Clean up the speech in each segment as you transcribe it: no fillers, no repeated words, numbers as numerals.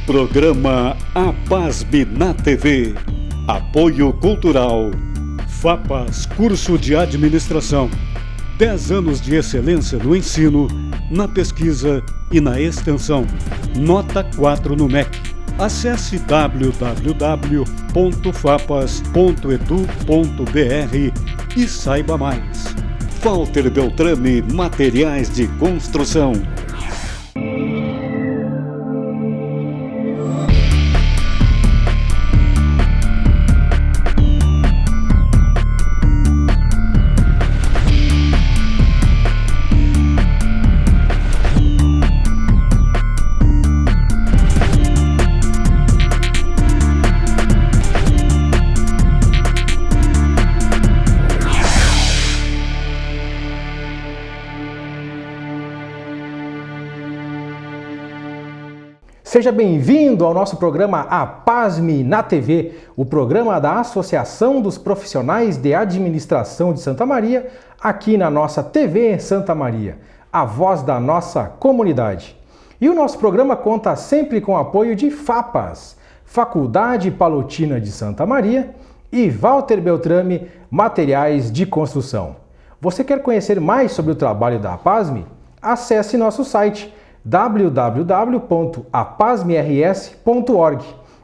Programa APASB na TV. Apoio Cultural. FAPAS, curso de administração. 10 anos de excelência no ensino, na pesquisa e na extensão. Nota 4 no MEC. Acesse www.fapas.edu.br e saiba mais. Walter Beltrame, Materiais de Construção. Seja bem-vindo ao nosso programa APASB na TV, o programa da Associação dos Profissionais de Administração de Santa Maria, aqui na nossa TV Santa Maria, a voz da nossa comunidade. E o nosso programa conta sempre com o apoio de FAPAS, Faculdade Palotina de Santa Maria, e Walter Beltrame, Materiais de Construção. Você quer conhecer mais sobre o trabalho da APASB? Acesse nosso site www.apasmrs.org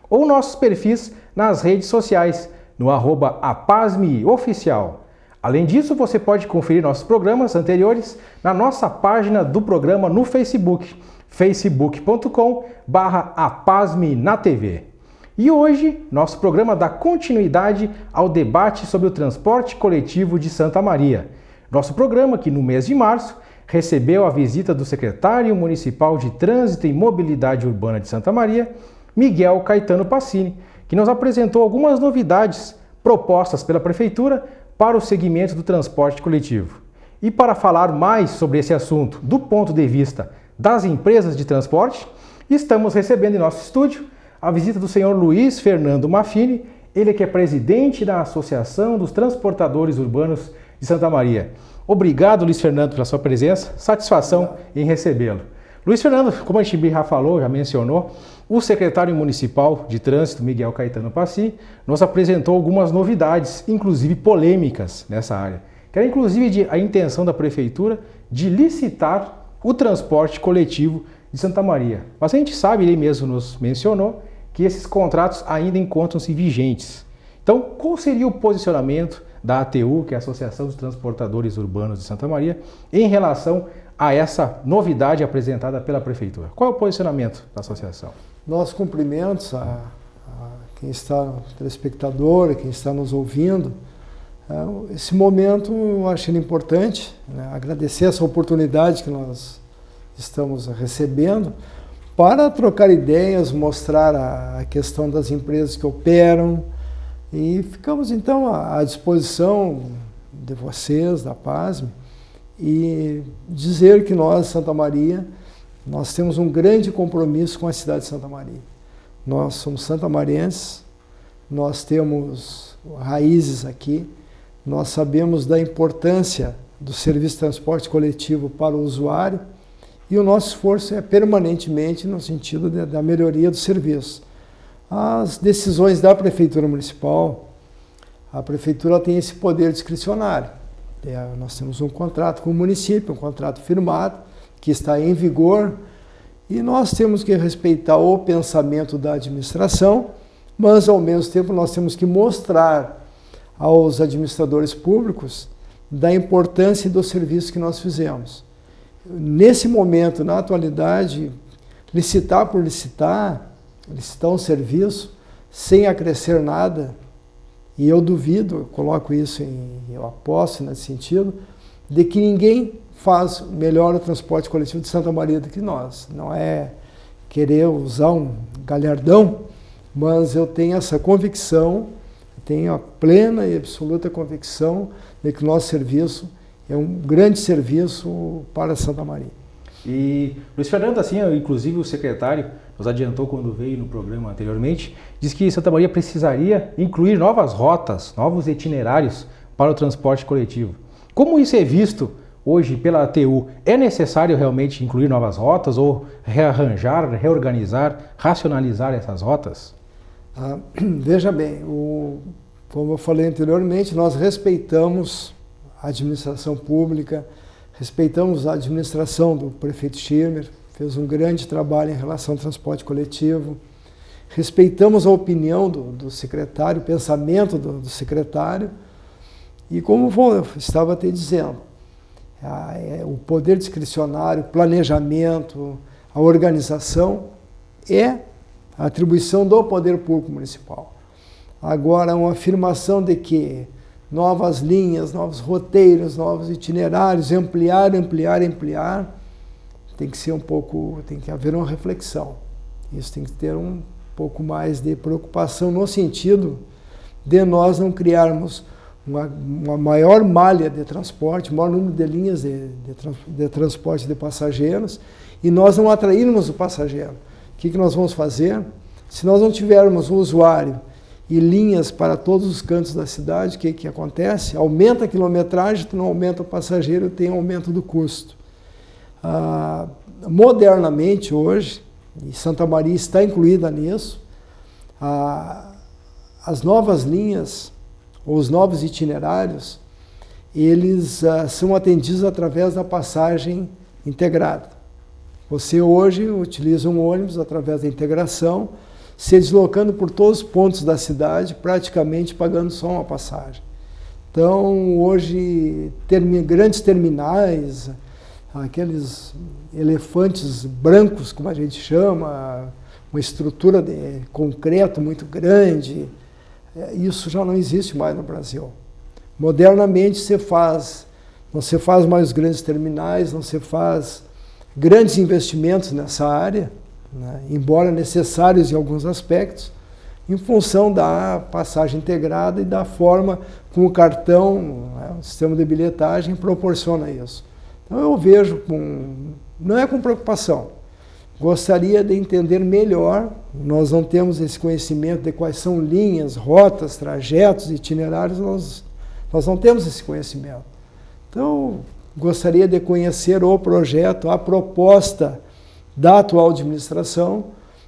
ou nossos perfis nas redes sociais no @apasmeoficial. Além disso, você pode conferir nossos programas anteriores na nossa página do programa no Facebook, facebook.com/apasme-na-tv. E hoje, nosso programa dá continuidade ao debate sobre o transporte coletivo de Santa Maria. Nosso programa, que no mês de março recebeu a visita do secretário municipal de Trânsito e Mobilidade Urbana de Santa Maria, Miguel Caetano Passini, que nos apresentou algumas novidades propostas pela Prefeitura para o segmento do transporte coletivo. E para falar mais sobre esse assunto do ponto de vista das empresas de transporte, estamos recebendo em nosso estúdio a visita do senhor Luiz Fernando Maffini, ele que é presidente da Associação dos Transportadores Urbanos de Santa Maria. Obrigado, Luiz Fernando, pela sua presença. Satisfação em recebê-lo. Luiz Fernando, como a gente já falou, já mencionou, o secretário municipal de Trânsito, Miguel Caetano Passini, nos apresentou algumas novidades, inclusive polêmicas nessa área, que era inclusive a intenção da Prefeitura de licitar o transporte coletivo de Santa Maria. Mas a gente sabe, ele mesmo nos mencionou, que esses contratos ainda encontram-se vigentes. Então, qual seria o posicionamento da ATU, que é a Associação dos Transportadores Urbanos de Santa Maria, em relação a essa novidade apresentada pela Prefeitura? Qual é o posicionamento da associação? Nossos cumprimentos a quem está, telespectador, quem está nos ouvindo. Esse momento eu acho importante, né? Agradecer essa oportunidade que nós estamos recebendo para trocar ideias, mostrar a questão das empresas que operam, e ficamos então à disposição de vocês, da APASB, e dizer que nós, Santa Maria, nós temos um grande compromisso com a cidade de Santa Maria. Nós somos santamarienses, nós temos raízes aqui, nós sabemos da importância do serviço de transporte coletivo para o usuário, e o nosso esforço é permanentemente no sentido da melhoria do serviço. As decisões da Prefeitura Municipal, a Prefeitura tem esse poder discricionário. Nós temos um contrato com o município, um contrato firmado, que está em vigor, e nós temos que respeitar o pensamento da administração, mas ao mesmo tempo nós temos que mostrar aos administradores públicos da importância do serviço que nós fizemos. Nesse momento, na atualidade, licitar por licitar um serviço sem acrescer nada, e eu duvido, eu coloco isso eu aposto nesse sentido, de que ninguém faz melhor o transporte coletivo de Santa Maria do que nós. Não é querer usar um galhardão, mas eu tenho essa convicção, tenho a plena e absoluta convicção de que o nosso serviço é um grande serviço para Santa Maria. E Luiz Fernando, assim, inclusive o secretário nos adiantou quando veio no programa anteriormente, diz que Santa Maria precisaria incluir novas rotas, novos itinerários para o transporte coletivo. Como isso é visto hoje pela ATU, é necessário realmente incluir novas rotas ou rearranjar, reorganizar, racionalizar essas rotas? Veja bem, como eu falei anteriormente, nós respeitamos a administração pública, respeitamos a administração do prefeito Schirmer, fez um grande trabalho em relação ao transporte coletivo, respeitamos a opinião do secretário, o pensamento do secretário, e como eu estava até dizendo, o poder discricionário, o planejamento, a organização é a atribuição do poder público municipal. Agora, uma afirmação de que novas linhas, novos roteiros, novos itinerários, ampliar, tem que ser tem que haver uma reflexão. Isso tem que ter um pouco mais de preocupação no sentido de nós não criarmos uma maior malha de transporte, maior número de linhas de transporte de passageiros e nós não atrairmos o passageiro. O que nós vamos fazer? Se nós não tivermos um usuário e linhas para todos os cantos da cidade, o que acontece? Aumenta a quilometragem, tu não aumenta o passageiro, tem aumento do custo. Modernamente hoje, e Santa Maria está incluída nisso, as novas linhas, ou os novos itinerários, eles são atendidos através da passagem integrada. Você hoje utiliza um ônibus através da integração, se deslocando por todos os pontos da cidade, praticamente pagando só uma passagem. Então, hoje, grandes terminais, aqueles elefantes brancos, como a gente chama, uma estrutura de concreto muito grande, isso já não existe mais no Brasil. Modernamente não se faz mais os grandes terminais, não se faz grandes investimentos nessa área, né, embora necessários em alguns aspectos, em função da passagem integrada e da forma como o cartão, né, o sistema de bilhetagem proporciona isso. Então eu vejo não é com preocupação, gostaria de entender melhor, nós não temos esse conhecimento de quais são linhas, rotas, trajetos, itinerários, nós não temos esse conhecimento. Então, gostaria de conhecer o projeto, a proposta da atual administração,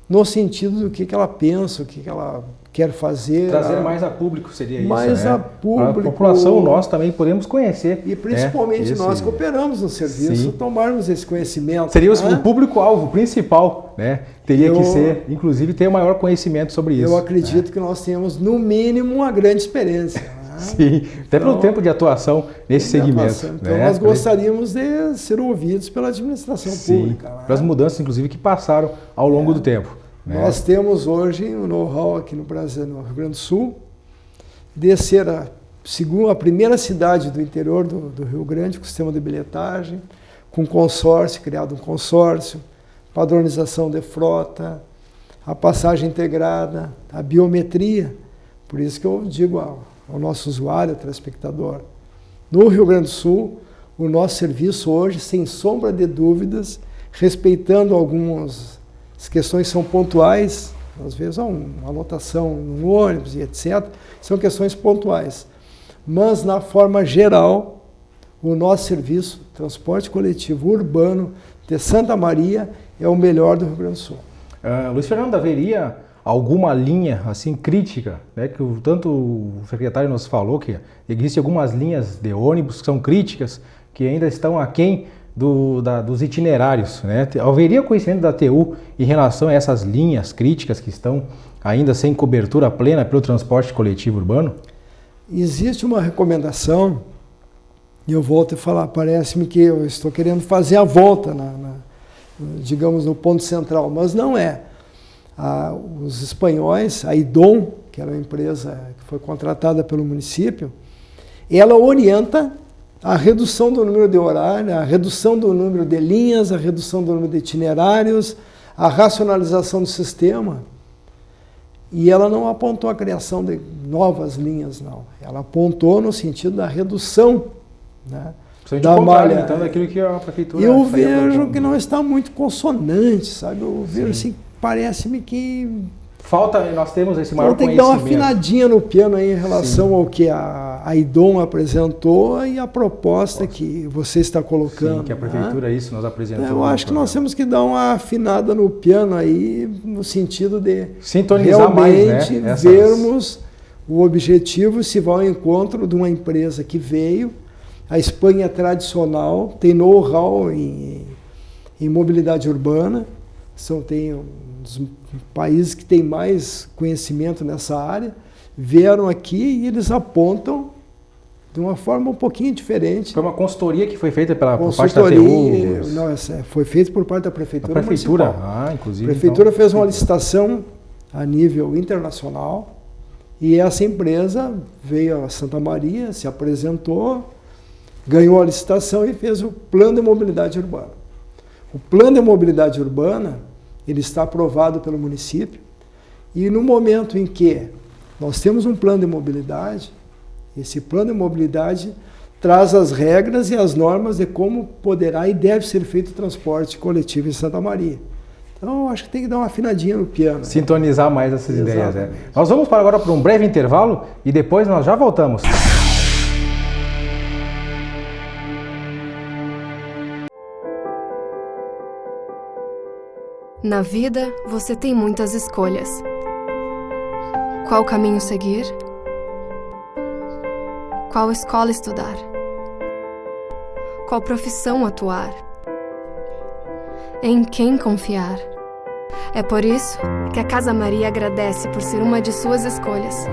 no sentido do que ela pensa, o que ela quer fazer. Trazer mais a público seria isso, mais a público. A população, nós também podemos conhecer. E principalmente nós que operamos no serviço, tomarmos esse conhecimento. Seria o público-alvo principal, né? Teria que ser, inclusive, ter o maior conhecimento sobre isso. Eu acredito que nós temos, no mínimo, uma grande experiência. Sim, até pelo tempo de atuação nesse segmento. Então, nós gostaríamos de ser ouvidos pela administração pública. Pelas mudanças, inclusive, que passaram ao longo do tempo. Nós temos hoje um know-how aqui no Brasil, no Rio Grande do Sul, de ser a primeira cidade do interior do Rio Grande com sistema de bilhetagem, com consórcio, criado um consórcio, padronização de frota, a passagem integrada, a biometria. Por isso que eu digo ao nosso usuário, ao telespectador, no Rio Grande do Sul, o nosso serviço hoje, sem sombra de dúvidas, respeitando algumas questões são pontuais, às vezes uma lotação no ônibus e etc., são questões pontuais. Mas, na forma geral, o nosso serviço, transporte coletivo urbano de Santa Maria, é o melhor do Rio Grande do Sul. Luiz Fernando, haveria alguma linha assim crítica, né, que tanto o secretário nos falou que existem algumas linhas de ônibus que são críticas, que ainda estão aquém dos itinerários, né? Haveria conhecimento da TU em relação a essas linhas críticas que estão ainda sem cobertura plena pelo transporte coletivo urbano? Existe uma recomendação, e eu volto a falar, parece-me que eu estou querendo fazer a volta, digamos, no ponto central, mas não é. Os espanhóis, a IDOM, que era uma empresa que foi contratada pelo município, ela orienta a redução do número de horários, a redução do número de linhas, a redução do número de itinerários, a racionalização do sistema. E ela não apontou a criação de novas linhas, não. Ela apontou no sentido da redução, né, da malha. Então, daquilo que a prefeitura... Eu vejo que não está muito consonante, sabe? Eu vejo assim, parece-me que... Nós temos esse maior conhecimento. Tem que dar uma afinadinha no piano aí em relação ao que a a IDOM apresentou e a proposta que você está colocando. Sim, que a prefeitura, né? Isso, nos apresentou. Eu acho que nós temos que dar uma afinada no piano aí, no sentido de sintonizar realmente mais, né? vermos o objetivo, se vai ao encontro de uma empresa que veio. A Espanha é tradicional, tem know-how em mobilidade urbana, tem um dos países que tem mais conhecimento nessa área, vieram aqui e eles apontam de uma forma um pouquinho diferente. Foi uma consultoria que foi feita por parte da TU? Não, foi feita por parte da Prefeitura Municipal. Inclusive. A Prefeitura fez uma licitação a nível internacional e essa empresa veio a Santa Maria, se apresentou, ganhou a licitação e fez o plano de mobilidade urbana. O plano de mobilidade urbana, ele está aprovado pelo município e no momento em que nós temos um plano de mobilidade, esse plano de mobilidade traz as regras e as normas de como poderá e deve ser feito o transporte coletivo em Santa Maria. Então, eu acho que tem que dar uma afinadinha no piano. Sintonizar mais essas ideias. Né? Nós vamos agora para um breve intervalo e depois nós já voltamos. Na vida, você tem muitas escolhas. Qual caminho seguir? Qual escola estudar? Qual profissão atuar? Em quem confiar? É por isso que a Casa Maria agradece por ser uma de suas escolhas.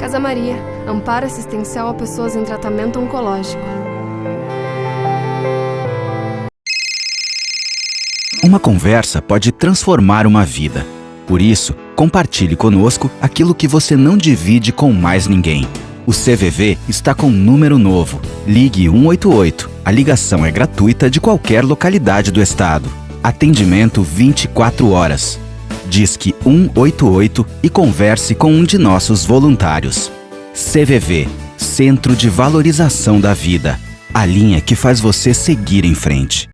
Casa Maria, amparo assistencial a pessoas em tratamento oncológico. Uma conversa pode transformar uma vida. Por isso, compartilhe conosco aquilo que você não divide com mais ninguém. O CVV está com um número novo. Ligue 188. A ligação é gratuita de qualquer localidade do estado. Atendimento 24 horas. Disque 188 e converse com um de nossos voluntários. CVV, Centro de Valorização da Vida. A linha que faz você seguir em frente.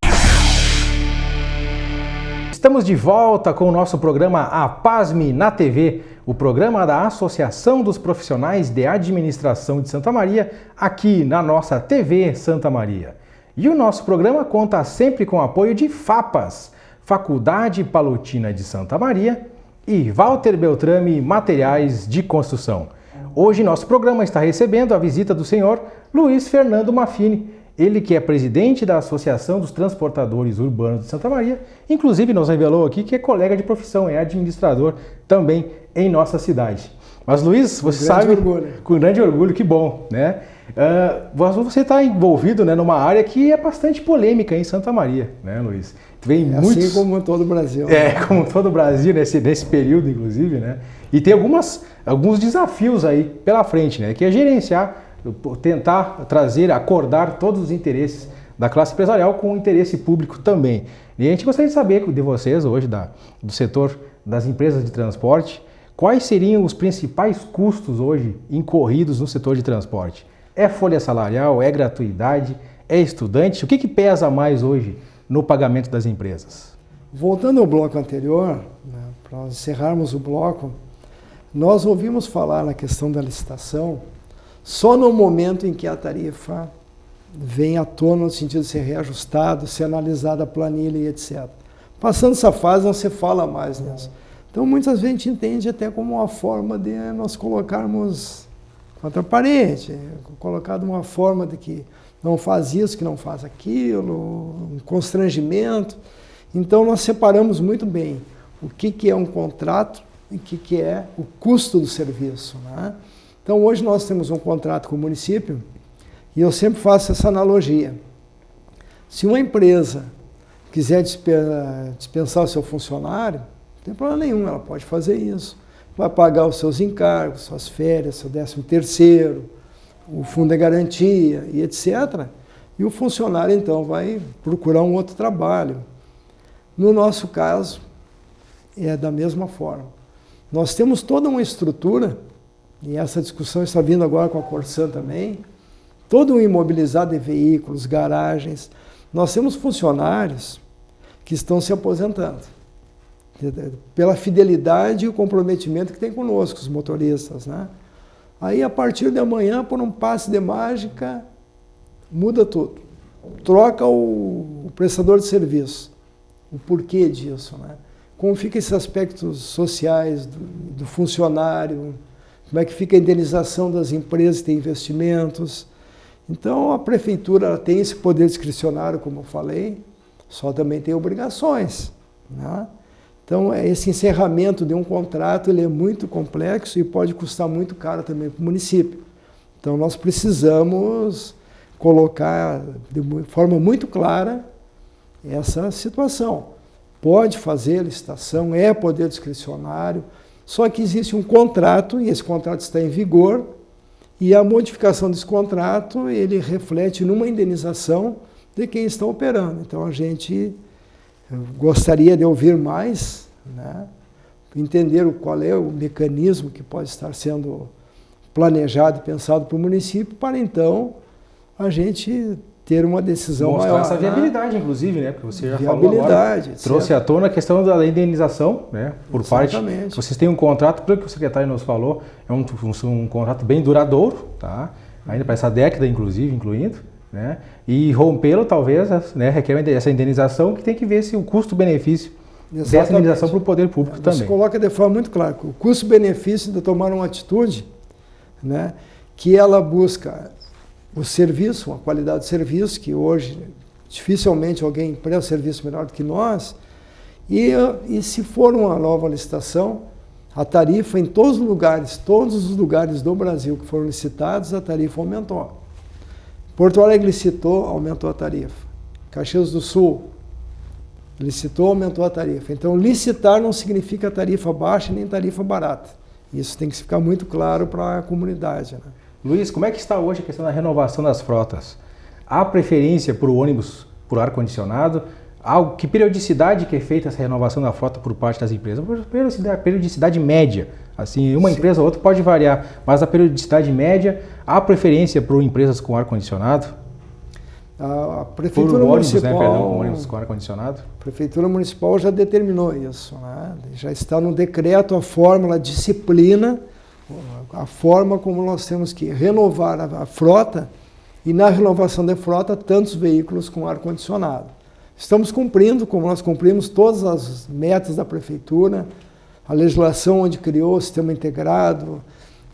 Estamos de volta com o nosso programa APASME na TV, o programa da Associação dos Profissionais de Administração de Santa Maria, aqui na nossa TV Santa Maria. E o nosso programa conta sempre com o apoio de FAPAS, Faculdade Palotina de Santa Maria, e Walter Beltrame Materiais de Construção. Hoje nosso programa está recebendo a visita do senhor Luiz Fernando Maffini, ele que é presidente da Associação dos Transportadores Urbanos de Santa Maria, inclusive nos revelou aqui que é colega de profissão, é administrador também em nossa cidade. Mas Luiz, você sabe, com grande orgulho, que bom, né? Você está envolvido, né, numa área que é bastante polêmica em Santa Maria, né, Luiz? Vem muitos... Assim como todo o Brasil. Como todo o Brasil nesse período, inclusive, né? E tem alguns desafios aí pela frente, né? Que é gerenciar, tentar trazer, acordar todos os interesses da classe empresarial com o interesse público também. E a gente gostaria de saber de vocês hoje, do setor das empresas de transporte, quais seriam os principais custos hoje incorridos no setor de transporte? É folha salarial, é gratuidade, é estudante? O que pesa mais hoje no pagamento das empresas? Voltando ao bloco anterior, né, para encerrarmos o bloco, nós ouvimos falar na questão da licitação só no momento em que a tarifa vem à tona no sentido de ser reajustado, ser analisada a planilha e etc. Passando essa fase, não se fala mais nisso. Então, muitas vezes a gente entende até como uma forma de nós colocarmos contra a parede, colocar de uma forma de que não faz isso, que não faz aquilo, um constrangimento. Então, nós separamos muito bem o que é um contrato e o que é o custo do serviço, né? Então, hoje nós temos um contrato com o município e eu sempre faço essa analogia. Se uma empresa quiser dispensar o seu funcionário, não tem problema nenhum, ela pode fazer isso. Vai pagar os seus encargos, suas férias, seu 13º, o fundo de garantia e etc. E o funcionário, então, vai procurar um outro trabalho. No nosso caso, é da mesma forma. Nós temos toda uma estrutura, e essa discussão está vindo agora com a Corsan também, todo um imobilizado de veículos, garagens. Nós temos funcionários que estão se aposentando, pela fidelidade e o comprometimento que tem conosco, os motoristas, né? Aí, a partir de amanhã, por um passe de mágica, muda tudo. Troca o prestador de serviço. O porquê disso, né? Como ficam esses aspectos sociais do funcionário, como é que fica a indenização das empresas que têm investimentos. Então, a prefeitura ela tem esse poder discricionário, como eu falei, só também tem obrigações, né? Então, esse encerramento de um contrato ele é muito complexo e pode custar muito caro também para o município. Então, nós precisamos colocar de forma muito clara essa situação. Pode fazer licitação, é poder discricionário, só que existe um contrato, e esse contrato está em vigor, e a modificação desse contrato, ele reflete numa indenização de quem está operando. Então, a gente gostaria de ouvir mais, né? Entender qual é o mecanismo que pode estar sendo planejado e pensado para o município, para então a gente ter uma decisão mostrar maior. Essa viabilidade, né? Inclusive, né? Porque você já falou agora, trouxe à tona a questão da indenização, né? Por Exatamente. parte. Vocês têm um contrato, pelo que o secretário nos falou, é um contrato bem duradouro, tá? Ainda para essa década, inclusive, incluindo, né? E rompê-lo, talvez, né? Requer essa indenização, que tem que ver se o custo-benefício dessa indenização para o poder público também. Você coloca de forma muito clara o custo-benefício de tomar uma atitude, né? Que ela busca o serviço, uma qualidade de serviço, que hoje dificilmente alguém presta serviço melhor do que nós, e se for uma nova licitação, a tarifa em todos os lugares do Brasil que foram licitados, a tarifa aumentou. Porto Alegre licitou, aumentou a tarifa. Caxias do Sul licitou, aumentou a tarifa. Então, licitar não significa tarifa baixa nem tarifa barata. Isso tem que ficar muito claro para a comunidade, né? Luiz, como é que está hoje a questão da renovação das frotas? Há preferência por ônibus por ar-condicionado? Que periodicidade que é feita essa renovação da frota por parte das empresas? Periodicidade média. Assim, uma empresa ou outra pode variar, mas a periodicidade média, há preferência por empresas com ar-condicionado? A Prefeitura Municipal, ônibus com ar-condicionado? A Prefeitura Municipal já determinou isso, né? Já está no decreto a fórmula, a disciplina, a forma como nós temos que renovar a frota, e na renovação da frota, tantos veículos com ar-condicionado. Estamos cumprindo, como nós cumprimos todas as metas da Prefeitura, a legislação onde criou o sistema integrado,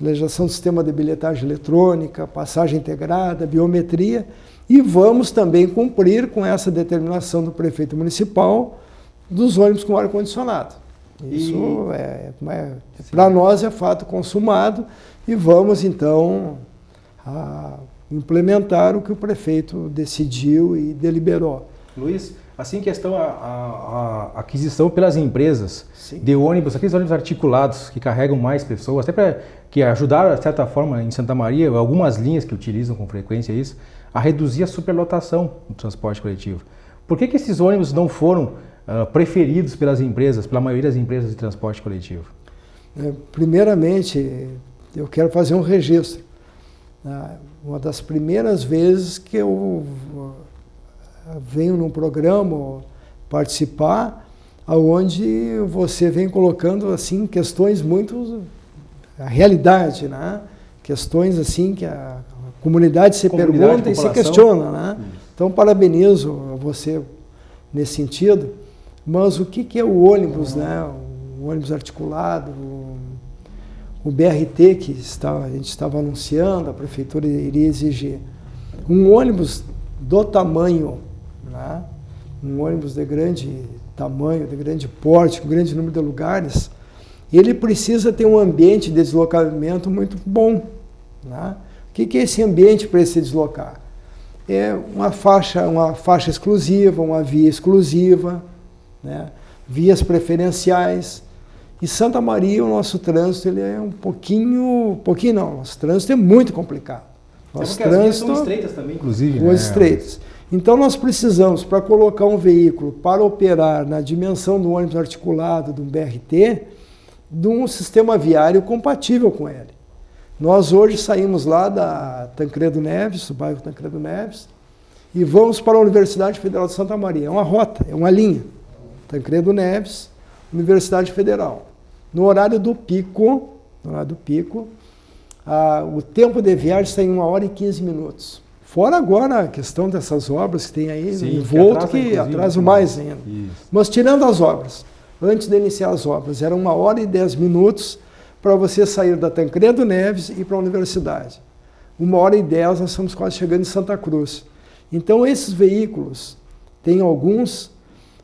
legislação do sistema de bilhetagem eletrônica, passagem integrada, biometria, e vamos também cumprir com essa determinação do prefeito municipal dos ônibus com ar-condicionado. Isso para nós é fato consumado e vamos então implementar o que o prefeito decidiu e deliberou. Luiz, assim questão a aquisição pelas empresas de ônibus, aqueles ônibus articulados que carregam mais pessoas, até para que ajudaram de certa forma em Santa Maria, algumas linhas que utilizam com frequência isso, a reduzir a superlotação do transporte coletivo. Por que esses ônibus não foram preferidos pelas empresas, pela maioria das empresas de transporte coletivo? Primeiramente, eu quero fazer um registro. Uma das primeiras vezes que eu venho num programa participar, onde você vem colocando assim questões muito a realidade, né? Questões assim que a comunidade se pergunta e se questiona, né? Então parabenizo você nesse sentido. Mas o que é o ônibus, né? O ônibus articulado, o BRT que a gente estava anunciando, a prefeitura iria exigir. Um ônibus do tamanho, né? Um ônibus de grande tamanho, de grande porte, com grande número de lugares, ele precisa ter um ambiente de deslocamento muito bom, né? O que é esse ambiente para ele se deslocar? É uma faixa exclusiva, uma via exclusiva, né? Vias preferenciais. Em Santa Maria, o nosso trânsito ele é nosso trânsito é muito complicado. Nosso trânsito, as vias são estreitas também, inclusive. Ruas estreitas. Então, nós precisamos, para colocar um veículo para operar na dimensão do ônibus articulado, do BRT, de um sistema viário compatível com ele. Nós hoje saímos lá da Tancredo Neves, do bairro Tancredo Neves, e vamos para a Universidade Federal de Santa Maria. É uma rota, é uma linha. Tancredo Neves, Universidade Federal. No horário do pico, o tempo de viagem está em 1 hora e 15 minutos. Fora agora a questão dessas obras que tem aí, Sim, envolto, que atrasam mais ainda. Isso. Mas tirando as obras, antes de iniciar as obras, era 1 hora e 10 minutos para você sair da Tancredo Neves e ir para a universidade. 1 hora e 10 nós estamos quase chegando em Santa Cruz. Então esses veículos, tem alguns,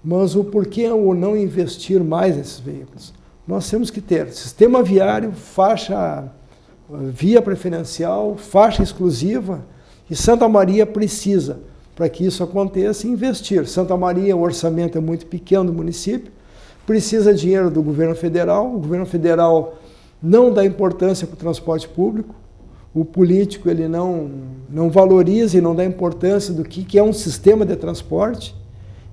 mas o porquê ou não investir mais nesses veículos? Nós temos que ter sistema viário, faixa via preferencial, faixa exclusiva, e Santa Maria precisa, para que isso aconteça, investir. Santa Maria, o orçamento é muito pequeno do município, precisa de dinheiro do governo federal, o governo federal não dá importância para o transporte público, o político ele não valoriza e não dá importância do que é um sistema de transporte,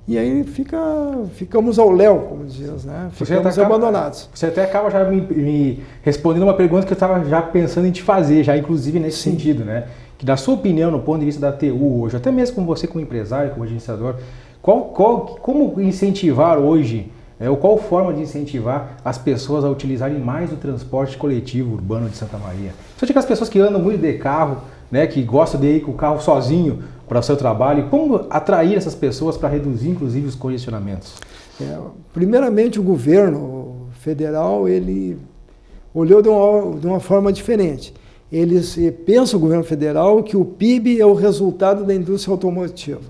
e aí ficamos ao léu, como diz, né? Ficamos abandonados. Você até acaba já me respondendo uma pergunta que eu estava já pensando em te fazer, já inclusive nesse sentido, né? Que na sua opinião, no ponto de vista da TU hoje, até mesmo como você como empresário, como agenciador, como incentivar hoje, ou qual forma de incentivar as pessoas a utilizarem mais o transporte coletivo urbano de Santa Maria? Você acha que as pessoas que andam muito de carro, né, que gostam de ir com o carro sozinho para o seu trabalho, como atrair essas pessoas para reduzir, inclusive, os congestionamentos? Primeiramente, o governo federal ele olhou de uma forma diferente. Eles pensam, o governo federal, que o PIB é o resultado da indústria automotiva.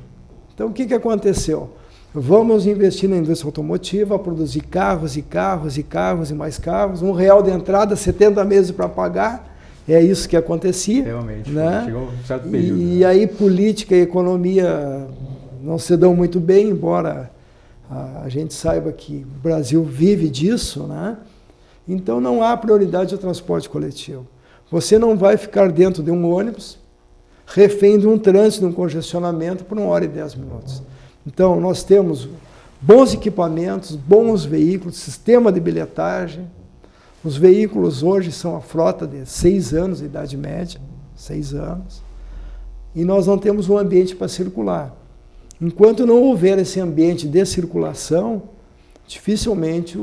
Então, o que aconteceu? Vamos investir na indústria automotiva, produzir carros e carros e carros e mais carros, R$1 de entrada, 70 meses para pagar, é isso que acontecia. Realmente, né? Chegou um certo período. E aí política e economia não se dão muito bem, embora a gente saiba que o Brasil vive disso, né? Então não há prioridade ao transporte coletivo. Você não vai ficar dentro de um ônibus, refém de um trânsito, de um congestionamento por 1 hora e 10 minutos. Então, nós temos bons equipamentos, bons veículos, sistema de bilhetagem. Os veículos hoje são a frota de 6 anos de idade média, 6 anos, e nós não temos um ambiente para circular. Enquanto não houver esse ambiente de circulação, dificilmente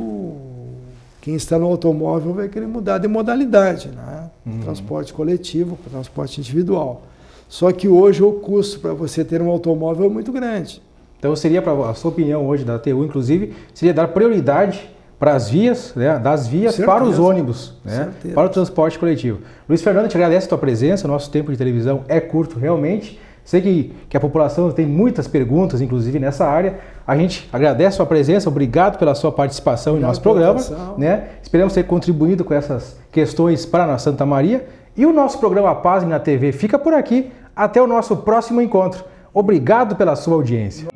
quem está no automóvel vai querer mudar de modalidade, né? Transporte coletivo para transporte individual. Só que hoje o custo para você ter um automóvel é muito grande. Então seria, para a sua opinião hoje da TU, inclusive, seria dar prioridade para as vias, né, das vias para os ônibus, né, para o transporte coletivo. Luiz Fernando, te agradece a tua presença, nosso tempo de televisão é curto realmente. Sei que a população tem muitas perguntas, inclusive nessa área. A gente agradece a sua presença, obrigado pela sua participação em nosso programa. Né? Esperamos ter contribuído com essas questões para a Santa Maria. E o nosso programa Pasme na TV fica por aqui. Até o nosso próximo encontro. Obrigado pela sua audiência.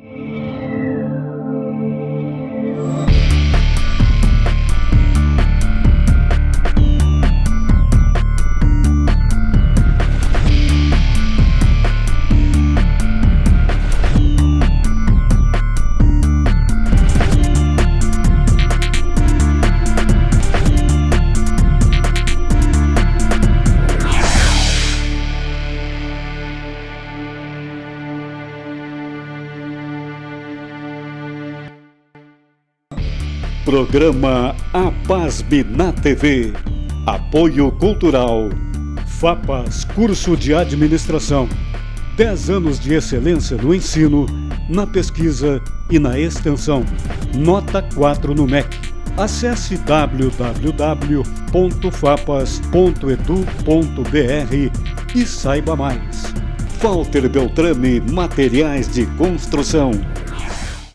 Programa A Pasme na TV. Apoio Cultural. FAPAS Curso de Administração. 10 anos de excelência no ensino, na pesquisa e na extensão. Nota 4 no MEC. Acesse www.fapas.edu.br e saiba mais. Walter Beltrame, Materiais de Construção.